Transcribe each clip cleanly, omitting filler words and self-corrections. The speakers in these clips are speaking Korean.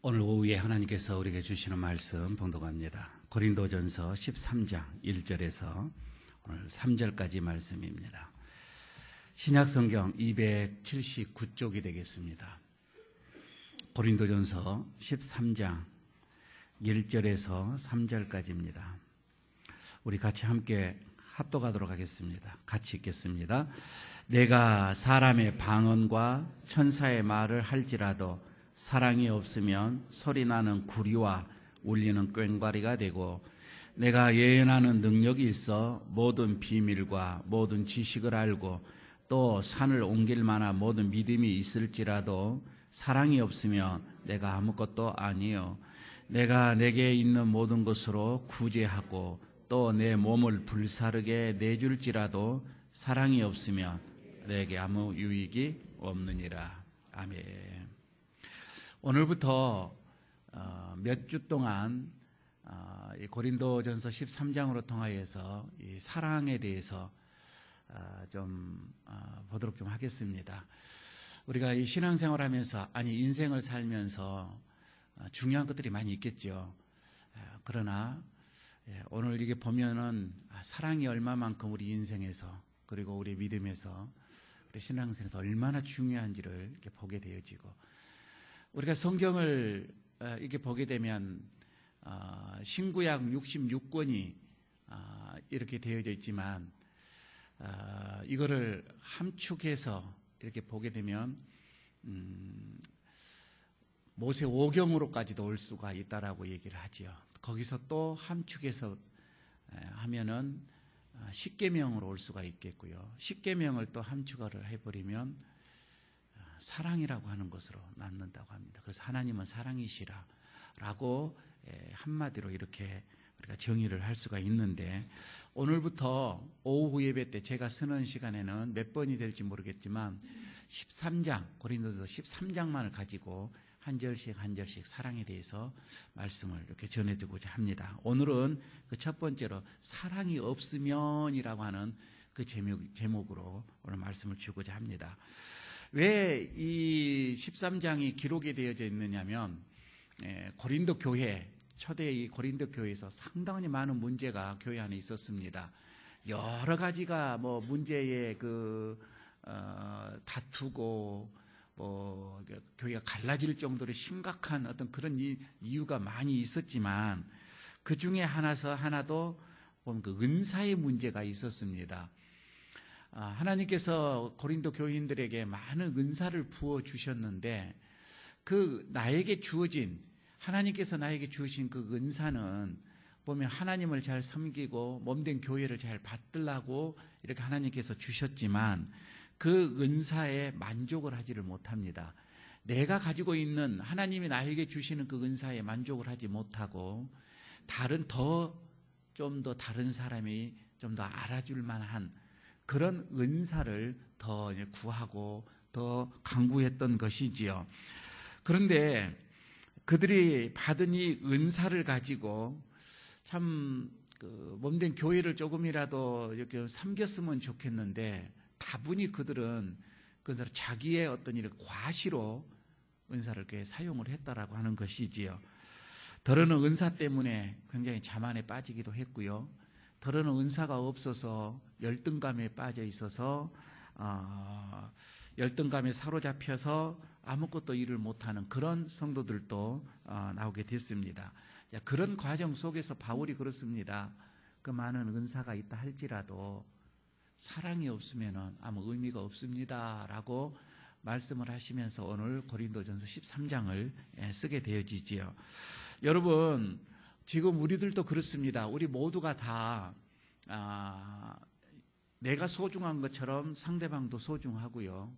오늘 오후에 하나님께서 우리에게 주시는 말씀 봉독합니다. 고린도전서 13장 1절에서 오늘 3절까지 말씀입니다. 신약성경 279쪽이 되겠습니다. 고린도전서 13장 1절에서 3절까지입니다. 우리 같이 함께 합독하도록 하겠습니다. 같이 읽겠습니다. 내가 사람의 방언과 천사의 말을 할지라도 사랑이 없으면 소리나는 구리와 울리는 꽹과리가 되고, 내가 예언하는 능력이 있어 모든 비밀과 모든 지식을 알고 또 산을 옮길 만한 모든 믿음이 있을지라도 사랑이 없으면 내가 아무것도 아니요. 내가 내게 있는 모든 것으로 구제하고 또 내 몸을 불사르게 내줄지라도 사랑이 없으면 내게 아무 유익이 없느니라. 아멘. 오늘부터 몇 주 동안 고린도전서 13장으로 통하여서 이 사랑에 대해서 좀 보도록 좀 하겠습니다. 우리가 이 신앙생활하면서, 아니 인생을 살면서 중요한 것들이 많이 있겠죠. 그러나 오늘 이게 보면은 사랑이 얼마만큼 우리 인생에서, 그리고 우리 믿음에서, 우리 신앙생활에서 얼마나 중요한지를 이렇게 보게 되어지고, 우리가 성경을 이렇게 보게 되면 신구약 66권이 이렇게 되어져 있지만, 이거를 함축해서 이렇게 보게 되면 모세 오경으로까지도 올 수가 있다라고 얘기를 하죠. 거기서 또 함축해서 하면은 십계명으로 올 수가 있겠고요. 십계명을 또 함축을 해버리면 사랑이라고 하는 것으로 남는다고 합니다. 그래서 하나님은 사랑이시라 라고 한마디로 이렇게 우리가 정의를 할 수가 있는데, 오늘부터 오후 예배 때 제가 쓰는 시간에는 몇 번이 될지 모르겠지만 13장, 고린도서 13장만을 가지고 한 절씩 한 절씩 사랑에 대해서 말씀을 이렇게 전해드리고자 합니다. 오늘은 그 첫 번째로 사랑이 없으면이라고 하는 그 제목으로 오늘 말씀을 주고자 합니다. 왜 이 13장이 기록이 되어져 있느냐면, 고린도 교회, 초대 이 고린도 교회에서 상당히 많은 문제가 교회 안에 있었습니다. 여러 가지가 문제에 다투고 교회가 갈라질 정도로 심각한 어떤 그런 이유가 많이 있었지만, 그 중에 하나도 보면 그 은사의 문제가 있었습니다. 하나님께서 고린도 교인들에게 많은 은사를 부어주셨는데, 하나님께서 나에게 주신 그 은사는 보면 하나님을 잘 섬기고 몸된 교회를 잘 받들라고 이렇게 하나님께서 주셨지만, 그 은사에 만족을 하지를 못합니다. 내가 가지고 있는, 하나님이 나에게 주시는 그 은사에 만족을 하지 못하고, 좀 더 다른 사람이 좀 더 알아줄 만한 그런 은사를 더 구하고 더 강구했던 것이지요. 그런데 그들이 받은 이 은사를 가지고 참 몸된 교회를 조금이라도 이렇게 섬겼으면 좋겠는데, 다분히 그들은 그것을 자기의 어떤 일을 과시로 은사를 이렇게 사용을 했다라고 하는 것이지요. 더러는 은사 때문에 굉장히 자만에 빠지기도 했고요. 더러는 은사가 없어서 열등감에 빠져 있어서 열등감에 사로잡혀서 아무것도 일을 못하는 그런 성도들도 나오게 됐습니다. 그런 과정 속에서 바울이 그렇습니다. 그 많은 은사가 있다 할지라도 사랑이 없으면 아무 의미가 없습니다 라고 말씀을 하시면서 오늘 고린도전서 13장을 쓰게 되어지지요. 여러분, 지금 우리들도 그렇습니다. 우리 모두가 다 내가 소중한 것처럼 상대방도 소중하고요.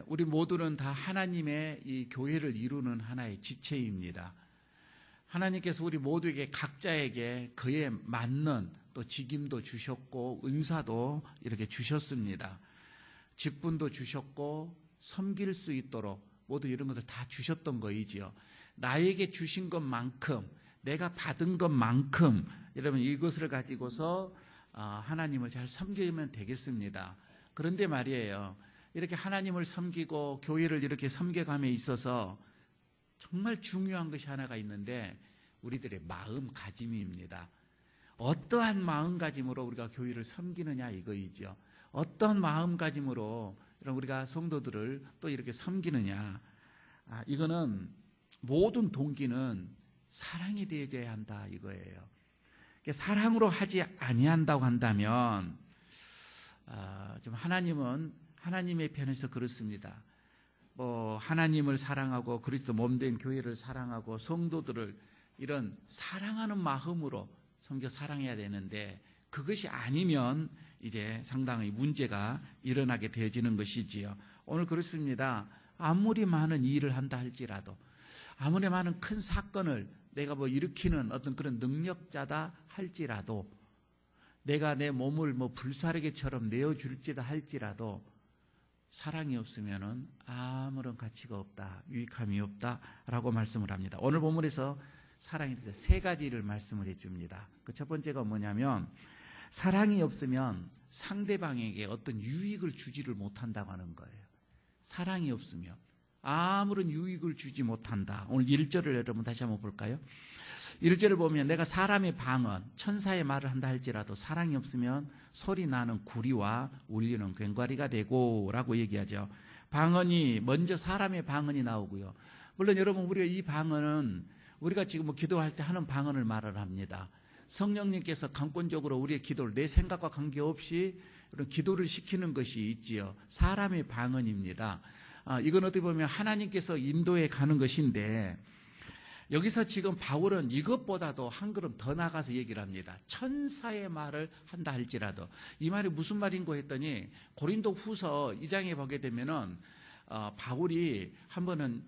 우리 모두는 다 하나님의 이 교회를 이루는 하나의 지체입니다. 하나님께서 우리 모두에게 각자에게 그에 맞는 또 직임도 주셨고 은사도 이렇게 주셨습니다. 직분도 주셨고 섬길 수 있도록 모두 이런 것을 다 주셨던 거이지요. 나에게 주신 것만큼, 내가 받은 것만큼 여러분 이것을 가지고서 하나님을 잘 섬기면 되겠습니다. 그런데 말이에요, 이렇게 하나님을 섬기고 교회를 이렇게 섬겨감에 있어서 정말 중요한 것이 하나가 있는데 우리들의 마음가짐입니다. 어떠한 마음가짐으로 우리가 교회를 섬기느냐 이거이죠. 어떤 마음가짐으로 우리가 성도들을 또 이렇게 섬기느냐. 이거는 모든 동기는 사랑이 되어져야 한다 이거예요. 사랑으로 하지 아니한다고 한다면 좀 하나님은 하나님의 편에서 그렇습니다. 하나님을 사랑하고 그리스도 몸된 교회를 사랑하고 성도들을 이런 사랑하는 마음으로 섬겨 사랑해야 되는데 그것이 아니면 이제 상당히 문제가 일어나게 되어지는 것이지요. 오늘 그렇습니다. 아무리 많은 일을 한다 할지라도 아무리 많은 큰 사건을 내가 일으키는 어떤 그런 능력자다 할지라도 내가 내 몸을 불사르게처럼 내어줄지다 할지라도 사랑이 없으면은 아무런 가치가 없다, 유익함이 없다라고 말씀을 합니다. 오늘 본문에서 사랑에 대해서 세 가지를 말씀을 해줍니다. 그 첫 번째가 뭐냐면 사랑이 없으면 상대방에게 어떤 유익을 주지를 못한다고 하는 거예요. 사랑이 없으면 아무런 유익을 주지 못한다. 오늘 1절을 여러분 다시 한번 볼까요? 1절을 보면 내가 사람의 방언, 천사의 말을 한다 할지라도 사랑이 없으면 소리 나는 구리와 울리는 괭과리가 되고 라고 얘기하죠. 방언이 먼저 사람의 방언이 나오고요. 물론 여러분 우리가 이 방언은 우리가 지금 기도할 때 하는 방언을 말을 합니다. 성령님께서 강권적으로 우리의 기도를 내 생각과 관계없이 이런 기도를 시키는 것이 있지요. 사람의 방언입니다. 이건 어떻게 보면 하나님께서 인도해 가는 것인데 여기서 지금 바울은 이것보다도 한 걸음 더 나가서 얘기를 합니다. 천사의 말을 한다 할지라도 이 말이 무슨 말인고 했더니 고린도 후서 2장에 보게 되면은 바울이 한 번은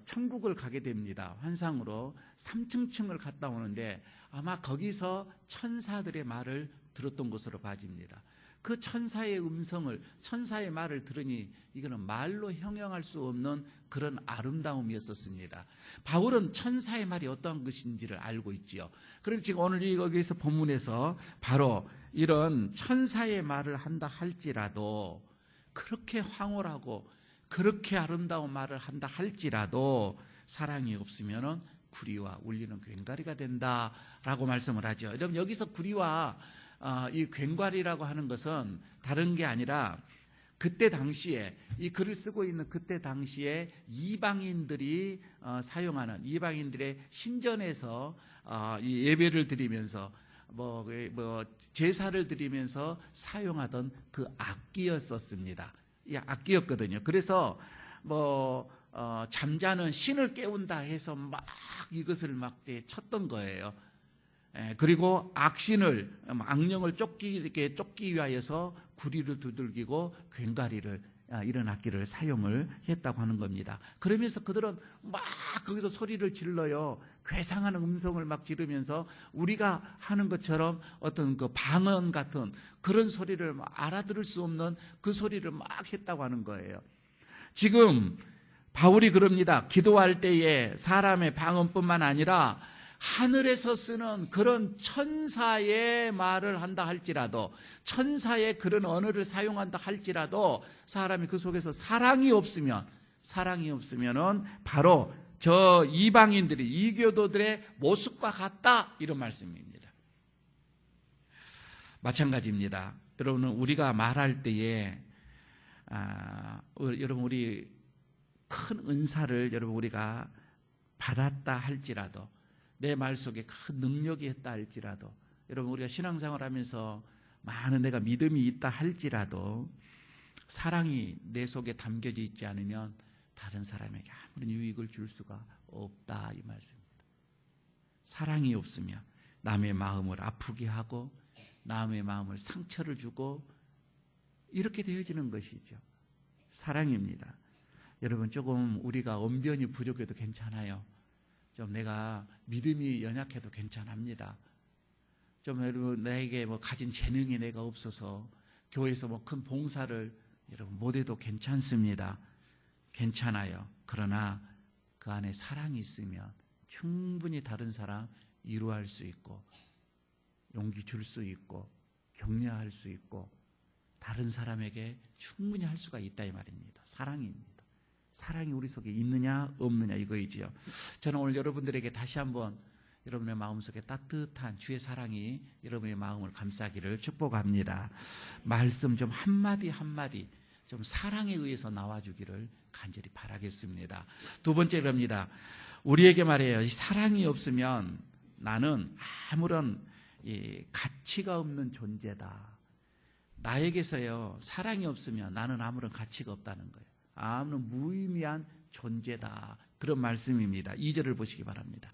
천국을 가게 됩니다. 환상으로 3층을 갔다 오는데 아마 거기서 천사들의 말을 들었던 것으로 봐집니다. 그 천사의 음성을 천사의 말을 들으니 이거는 말로 형용할 수 없는 그런 아름다움이었었습니다. 바울은 천사의 말이 어떤 것인지를 알고 있지요. 그래서 지금 오늘 여기서 본문에서 바로 이런 천사의 말을 한다 할지라도 그렇게 황홀하고 그렇게 아름다운 말을 한다 할지라도 사랑이 없으면은 구리와 울리는 괭과리가 된다라고 말씀을 하죠. 여러분 여기서 구리와 이 괭과리라고 하는 것은 다른 게 아니라 그때 당시에 이 글을 쓰고 있는 그때 당시에 이방인들이 사용하는 이방인들의 신전에서 이 예배를 드리면서 제사를 드리면서 사용하던 그 악기였었습니다. 이 악기였거든요. 그래서 잠자는 신을 깨운다 해서 막 이것을 막 쳤던 거예요. 그리고 악령을 쫓기 위하여서 구리를 두들기고 괭과리를 이런 악기를 사용을 했다고 하는 겁니다. 그러면서 그들은 막 거기서 소리를 질러요. 괴상한 음성을 막 지르면서 우리가 하는 것처럼 어떤 그 방언 같은 그런 소리를 알아들을 수 없는 그 소리를 막 했다고 하는 거예요. 지금 바울이 그럽니다. 기도할 때에 사람의 방언뿐만 아니라 하늘에서 쓰는 그런 천사의 말을 한다 할지라도 천사의 그런 언어를 사용한다 할지라도 사람이 그 속에서 사랑이 없으면은 바로 저 이방인들이 이교도들의 모습과 같다 이런 말씀입니다. 마찬가지입니다. 여러분 우리가 말할 때에 여러분 우리 큰 은사를 여러분 우리가 받았다 할지라도 내 말 속에 큰 능력이 있다 할지라도 여러분 우리가 신앙생활 하면서 많은 내가 믿음이 있다 할지라도 사랑이 내 속에 담겨져 있지 않으면 다른 사람에게 아무런 유익을 줄 수가 없다 이 말씀입니다. 사랑이 없으면 남의 마음을 아프게 하고 남의 마음을 상처를 주고 이렇게 되어지는 것이죠. 사랑입니다. 여러분 조금 우리가 언변이 부족해도 괜찮아요. 좀 내가 믿음이 연약해도 괜찮합니다. 좀 여러분 나에게 가진 재능이 내가 없어서 교회에서 큰 봉사를 여러분 못해도 괜찮습니다. 괜찮아요. 그러나 그 안에 사랑이 있으면 충분히 다른 사람 위로할 수 있고 용기 줄 수 있고 격려할 수 있고 다른 사람에게 충분히 할 수가 있다 이 말입니다. 사랑입니다. 사랑이 우리 속에 있느냐 없느냐 이거이지요. 저는 오늘 여러분들에게 다시 한번 여러분의 마음속에 따뜻한 주의 사랑이 여러분의 마음을 감싸기를 축복합니다. 말씀 좀 한마디 한마디 좀 사랑에 의해서 나와주기를 간절히 바라겠습니다. 두 번째 겁니다. 우리에게 말해요. 이 사랑이 없으면 나는 아무런 가치가 없는 존재다. 나에게서요, 사랑이 없으면 나는 아무런 가치가 없다는 거예요. 아무런 무의미한 존재다. 그런 말씀입니다. 2절을 보시기 바랍니다.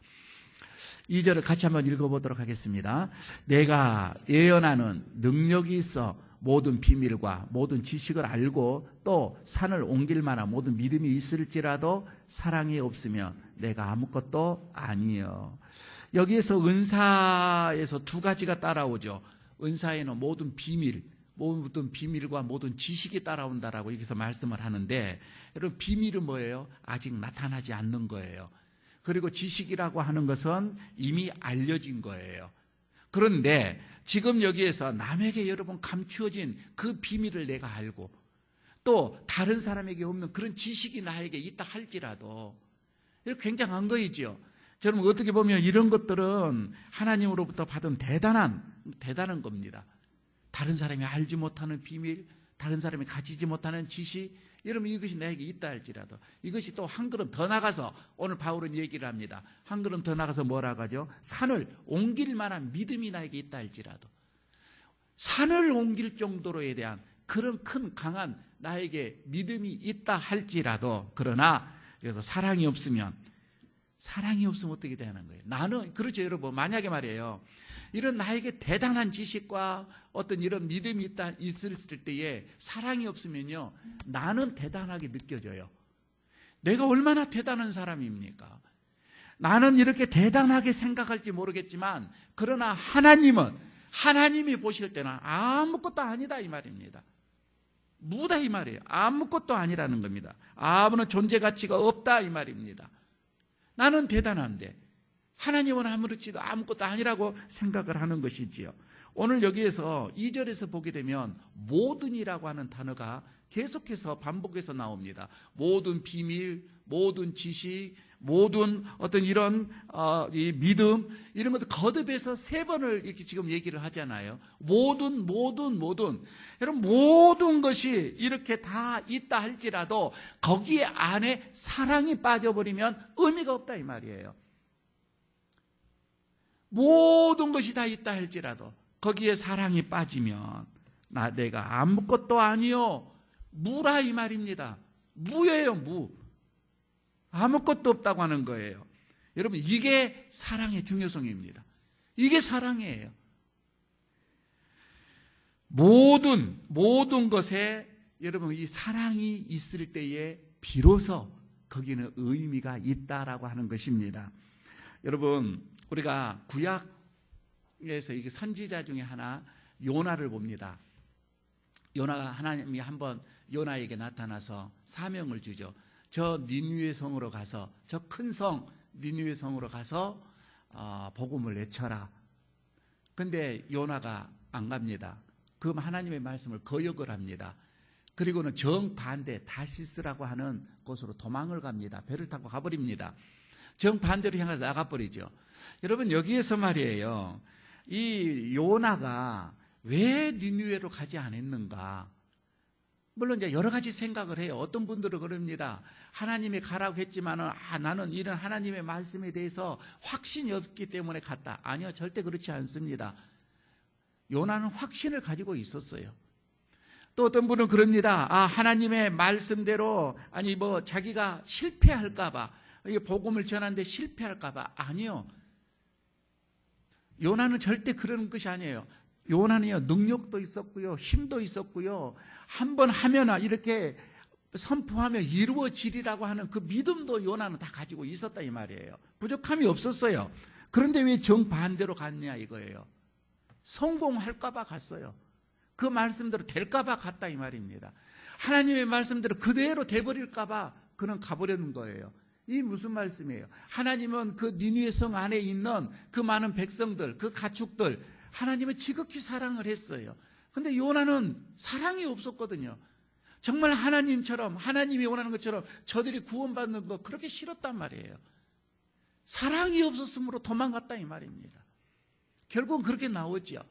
2절을 같이 한번 읽어보도록 하겠습니다. 내가 예언하는 능력이 있어 모든 비밀과 모든 지식을 알고 또 산을 옮길 만한 모든 믿음이 있을지라도 사랑이 없으면 내가 아무것도 아니요. 여기에서 은사에서 두 가지가 따라오죠. 은사에는 모든 비밀과 모든 지식이 따라온다라고 여기서 말씀을 하는데, 여러분 비밀은 뭐예요? 아직 나타나지 않는 거예요. 그리고 지식이라고 하는 것은 이미 알려진 거예요. 그런데 지금 여기에서 남에게 여러분 감추어진 그 비밀을 내가 알고 또 다른 사람에게 없는 그런 지식이 나에게 있다 할지라도 굉장한 거이죠. 저는 어떻게 보면 이런 것들은 하나님으로부터 받은 대단한 겁니다. 다른 사람이 알지 못하는 비밀, 다른 사람이 가지지 못하는 지식, 여러분 이것이 나에게 있다 할지라도 이것이 또 한 걸음 더 나가서 오늘 바울은 얘기를 합니다. 한 걸음 더 나가서 뭐라고 하죠? 산을 옮길 만한 믿음이 나에게 있다 할지라도, 산을 옮길 정도로에 대한 그런 큰 강한 나에게 믿음이 있다 할지라도, 그러나 여기서 사랑이 없으면 어떻게 되는 거예요? 나는 그렇죠 여러분. 만약에 말이에요, 이런 나에게 대단한 지식과 어떤 이런 믿음이 있을 때에 사랑이 없으면요, 나는 대단하게 느껴져요. 내가 얼마나 대단한 사람입니까? 나는 이렇게 대단하게 생각할지 모르겠지만, 그러나 하나님이 보실 때는 아무것도 아니다 이 말입니다. 무다 이 말이에요. 아무것도 아니라는 겁니다. 아무런 존재 가치가 없다 이 말입니다. 나는 대단한데 하나님은 아무렇지도 아무것도 아니라고 생각을 하는 것이지요. 오늘 여기에서 2절에서 보게 되면 모든이라고 하는 단어가 계속해서 반복해서 나옵니다. 모든 비밀, 모든 지식, 모든 어떤 이런 이 믿음, 이런 것을 거듭해서 3번을 이렇게 지금 얘기를 하잖아요. 모든. 여러분 모든 것이 이렇게 다 있다 할지라도 거기에 안에 사랑이 빠져버리면 의미가 없다 이 말이에요. 모든 것이 다 있다 할지라도 거기에 사랑이 빠지면 내가 아무것도 아니요, 무라 이 말입니다. 무예요, 무. 아무것도 없다고 하는 거예요. 여러분 이게 사랑의 중요성입니다. 이게 사랑이에요. 모든 것에 여러분 이 사랑이 있을 때에 비로소 거기는 의미가 있다라고 하는 것입니다. 여러분 우리가 구약에서 이게 선지자 중에 하나 요나를 봅니다. 요나가 하나님이 한번 요나에게 나타나서 사명을 주죠. 저 니느웨 성으로 가서, 저 큰 성 니느웨 성으로 가서 복음을 외쳐라. 근데 요나가 안 갑니다. 그 하나님의 말씀을 거역을 합니다. 그리고는 정반대 다시스라고 하는 곳으로 도망을 갑니다. 배를 타고 가버립니다. 정반대로 향해서 나가버리죠. 여러분 여기에서 말이에요, 이 요나가 왜 니느웨로 가지 않았는가? 물론 이제 여러 가지 생각을 해요. 어떤 분들은 그럽니다. 하나님이 가라고 했지만은 나는 이런 하나님의 말씀에 대해서 확신이 없기 때문에 갔다. 아니요, 절대 그렇지 않습니다. 요나는 확신을 가지고 있었어요. 또 어떤 분은 그럽니다. 하나님의 말씀대로 자기가 실패할까봐, 복음을 전하는데 실패할까봐. 아니요, 요나는 절대 그런 것이 아니에요. 요나는요, 능력도 있었고요, 힘도 있었고요, 한번 하면 이렇게 선포하면 이루어지리라고 하는 그 믿음도 요나는 다 가지고 있었다 이 말이에요. 부족함이 없었어요. 그런데 왜 정반대로 갔냐 이거예요. 성공할까봐 갔어요. 그 말씀대로 될까봐 갔다 이 말입니다. 하나님의 말씀대로 그대로 돼버릴까봐 그는 가버리는 거예요. 이 무슨 말씀이에요? 하나님은 그 니느웨 성 안에 있는 그 많은 백성들, 그 가축들, 하나님은 지극히 사랑을 했어요. 근데 요나는 사랑이 없었거든요. 정말 하나님처럼, 하나님이 원하는 것처럼 저들이 구원받는 거 그렇게 싫었단 말이에요. 사랑이 없었으므로 도망갔다 이 말입니다. 결국은 그렇게 나오죠.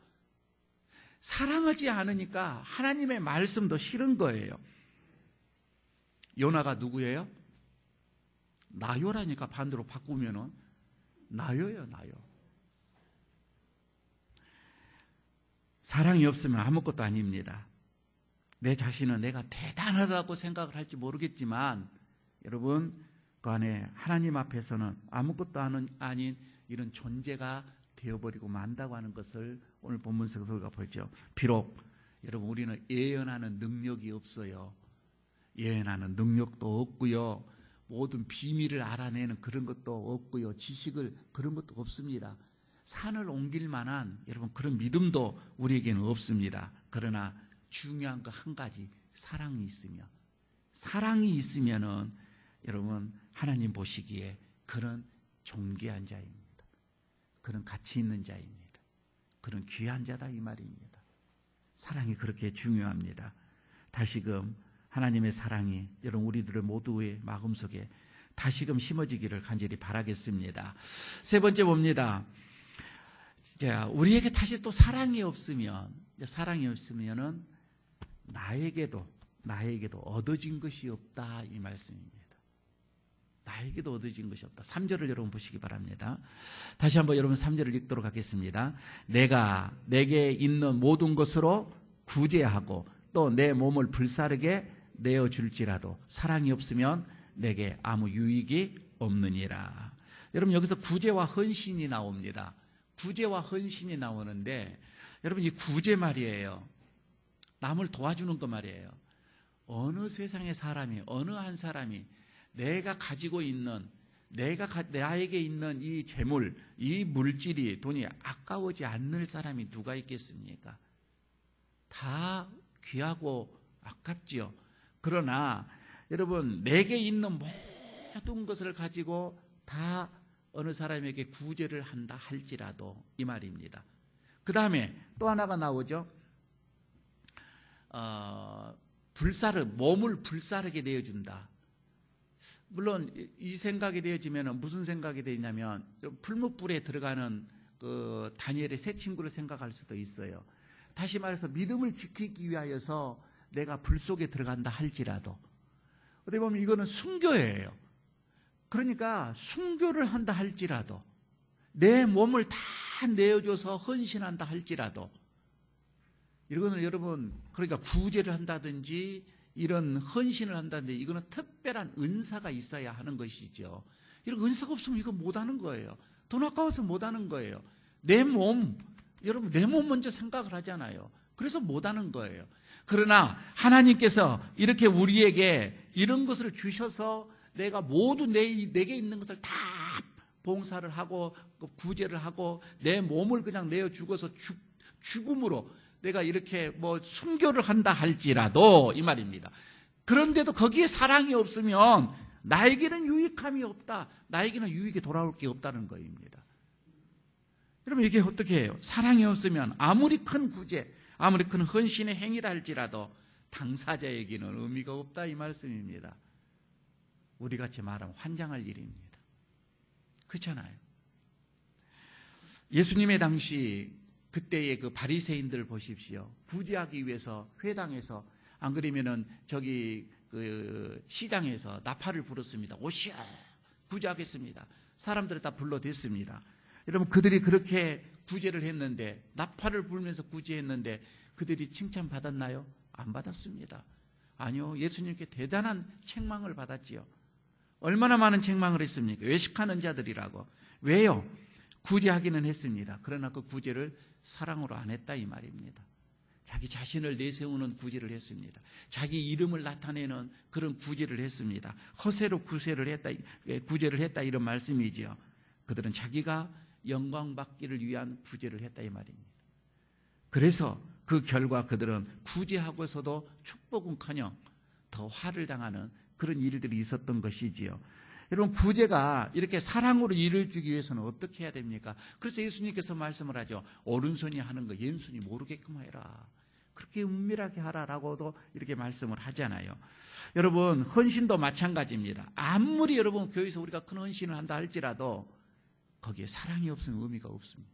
사랑하지 않으니까 하나님의 말씀도 싫은 거예요. 요나가 누구예요? 나요라니까 반대로 바꾸면은 나요예요, 나요. 사랑이 없으면 아무것도 아닙니다. 내 자신은 내가 대단하다고 생각을 할지 모르겠지만 여러분 그 안에 하나님 앞에서는 아무것도 아닌 이런 존재가 되어버리고 만다고 하는 것을 오늘 본문에서 우리가 보죠. 비록 여러분 우리는 예언하는 능력이 없어요. 예언하는 능력도 없고요. 모든 비밀을 알아내는 그런 것도 없고요. 지식을 그런 것도 없습니다. 산을 옮길 만한 여러분 그런 믿음도 우리에게는 없습니다. 그러나 중요한 거 한 가지, 사랑이 있으면, 사랑이 있으면은 여러분 하나님 보시기에 그런 존귀한 자입니다. 그런 가치 있는 자입니다. 그런 귀한 자다 이 말입니다. 사랑이 그렇게 중요합니다. 다시금 하나님의 사랑이 여러분 우리들의 모두의 마음속에 다시금 심어지기를 간절히 바라겠습니다. 세 번째 봅니다. 우리에게 다시 또 사랑이 없으면은 나에게도 얻어진 것이 없다 이 말씀입니다. 나에게도 얻어진 것이 없다. 3절을 여러분 보시기 바랍니다. 다시 한번 여러분 3절을 읽도록 하겠습니다. 내가 내게 있는 모든 것으로 구제하고 또 내 몸을 불사르게 내어줄지라도 사랑이 없으면 내게 아무 유익이 없느니라. 여러분 여기서 구제와 헌신이 나옵니다. 구제와 헌신이 나오는데 여러분 이 구제 말이에요. 남을 도와주는 거 말이에요. 어느 세상의 사람이, 어느 한 사람이 내가 가지고 있는, 나에게 있는 이 재물, 이 물질이, 돈이 아까워지 않는 사람이 누가 있겠습니까? 다 귀하고 아깝지요. 그러나 여러분 내게 있는 모든 것을 가지고 다 어느 사람에게 구제를 한다 할지라도 이 말입니다. 그 다음에 또 하나가 나오죠. 몸을 불사르게 내어준다. 물론 이 생각이 되어지면 무슨 생각이 되냐면 풀무불에 들어가는 그 다니엘의 세 친구를 생각할 수도 있어요. 다시 말해서 믿음을 지키기 위하여서 내가 불 속에 들어간다 할지라도 어떻게 보면 이거는 순교예요. 그러니까 순교를 한다 할지라도 내 몸을 다 내어줘서 헌신한다 할지라도 이거는 여러분 그러니까 구제를 한다든지 이런 헌신을 한다든지 이거는 특별한 은사가 있어야 하는 것이죠. 이런 은사가 없으면 이거 못하는 거예요. 돈 아까워서 못하는 거예요. 내 몸, 여러분 내 몸 먼저 생각을 하잖아요. 그래서 못하는 거예요. 그러나 하나님께서 이렇게 우리에게 이런 것을 주셔서 내가 모두 내게 있는 것을 다 봉사를 하고 구제를 하고 내 몸을 그냥 내어 죽어서 죽음으로 내가 이렇게 순교를 한다 할지라도 이 말입니다. 그런데도 거기에 사랑이 없으면 나에게는 유익함이 없다. 나에게는 유익이 돌아올 게 없다는 거입니다. 여러분 이게 어떻게 해요? 사랑이 없으면 아무리 큰 구제, 아무리 큰 헌신의 행위라 할지라도 당사자에게는 의미가 없다 이 말씀입니다. 우리같이 말하면 환장할 일입니다. 그렇잖아요. 예수님의 당시 그때의 그 바리새인들을 보십시오. 구제하기 위해서 회당에서 안 그러면은 저기 그 시장에서 나팔을 불었습니다. 오시오 구제하겠습니다. 사람들을 다 불러댔습니다. 여러분 그들이 그렇게 구제를 했는데 나팔을 불면서 구제했는데 그들이 칭찬받았나요? 안 받았습니다. 아니요. 예수님께 대단한 책망을 받았지요. 얼마나 많은 책망을 했습니까? 외식하는 자들이라고. 왜요? 구제하기는 했습니다. 그러나 그 구제를 사랑으로 안 했다 이 말입니다. 자기 자신을 내세우는 구제를 했습니다. 자기 이름을 나타내는 그런 구제를 했습니다. 허세로 구제를 했다 이런 말씀이지요. 그들은 자기가 영광받기를 위한 구제를 했다 이 말입니다. 그래서 그 결과 그들은 구제하고서도 축복은커녕 더 화를 당하는 그런 일들이 있었던 것이지요. 여러분 구제가 이렇게 사랑으로 이루어지기 위해서는 어떻게 해야 됩니까? 그래서 예수님께서 말씀을 하죠. 오른손이 하는 거 왼손이 모르게끔 해라. 그렇게 은밀하게 하라라고도 이렇게 말씀을 하잖아요. 여러분, 헌신도 마찬가지입니다. 아무리 여러분 교회에서 우리가 큰 헌신을 한다 할지라도 거기에 사랑이 없으면 의미가 없습니다.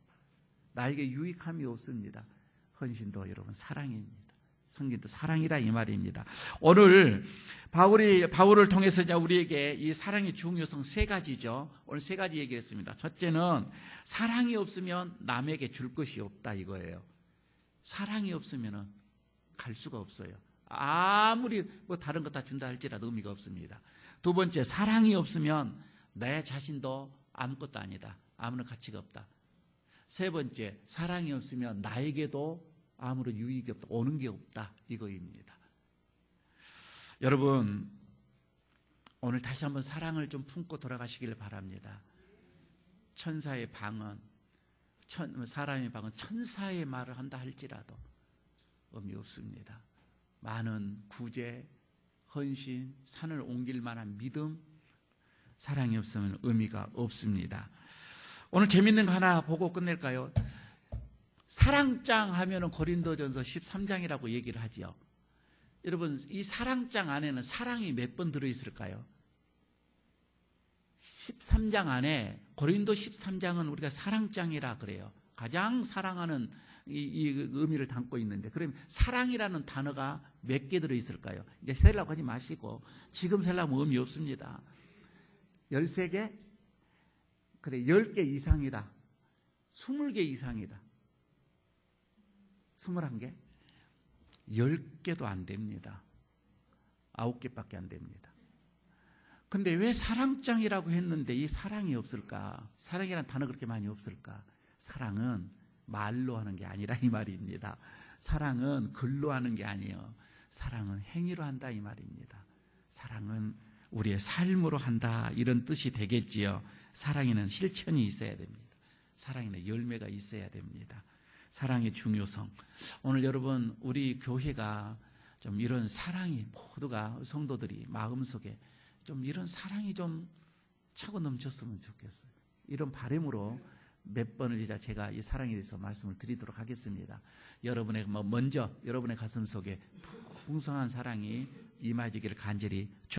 나에게 유익함이 없습니다. 헌신도 여러분 사랑입니다. 성경도 사랑이라 이 말입니다. 오늘 바울을 통해서 우리에게 이 사랑의 중요성 세 가지죠. 오늘 세 가지 얘기했습니다. 첫째는 사랑이 없으면 남에게 줄 것이 없다 이거예요. 사랑이 없으면 갈 수가 없어요. 아무리 뭐 다른 거 다 준다 할지라도 의미가 없습니다. 두 번째, 사랑이 없으면 내 자신도 아무것도 아니다. 아무런 가치가 없다. 세 번째, 사랑이 없으면 나에게도 아무런 유익이 없다. 오는 게 없다. 이거입니다. 여러분, 오늘 다시 한번 사랑을 좀 품고 돌아가시길 바랍니다. 천사의 방언, 사람의 방언, 천사의 말을 한다 할지라도 의미 없습니다. 많은 구제, 헌신, 산을 옮길 만한 믿음, 사랑이 없으면 의미가 없습니다. 오늘 재밌는 거 하나 보고 끝낼까요? 사랑장 하면은 고린도전서 13장이라고 얘기를 하지요. 여러분, 이 사랑장 안에는 사랑이 몇 번 들어있을까요? 13장 안에, 고린도 13장은 우리가 사랑장이라 그래요. 가장 사랑하는 이 의미를 담고 있는데, 그러면 사랑이라는 단어가 몇 개 들어있을까요? 이제 세려고 하지 마시고, 지금 세려면 의미 없습니다. 13개? 그래, 10개 이상이다. 20개 이상이다. 21개? 10개도 안 됩니다. 9개밖에 안 됩니다. 근데 왜 사랑장이라고 했는데 이 사랑이 없을까? 사랑이라는 단어 그렇게 많이 없을까? 사랑은 말로 하는 게 아니라 이 말입니다. 사랑은 글로 하는 게 아니에요. 사랑은 행위로 한다 이 말입니다. 사랑은 우리의 삶으로 한다 이런 뜻이 되겠지요. 사랑에는 실천이 있어야 됩니다. 사랑에는 열매가 있어야 됩니다. 사랑의 중요성. 오늘 여러분 우리 교회가 좀 이런 사랑이 모두가 성도들이 마음속에 좀 이런 사랑이 좀 차고 넘쳤으면 좋겠어요. 이런 바람으로 몇 번을 이제 제가 이 사랑에 대해서 말씀을 드리도록 하겠습니다. 여러분의 먼저 여러분의 가슴 속에 풍성한 사랑이 임하기를 간절히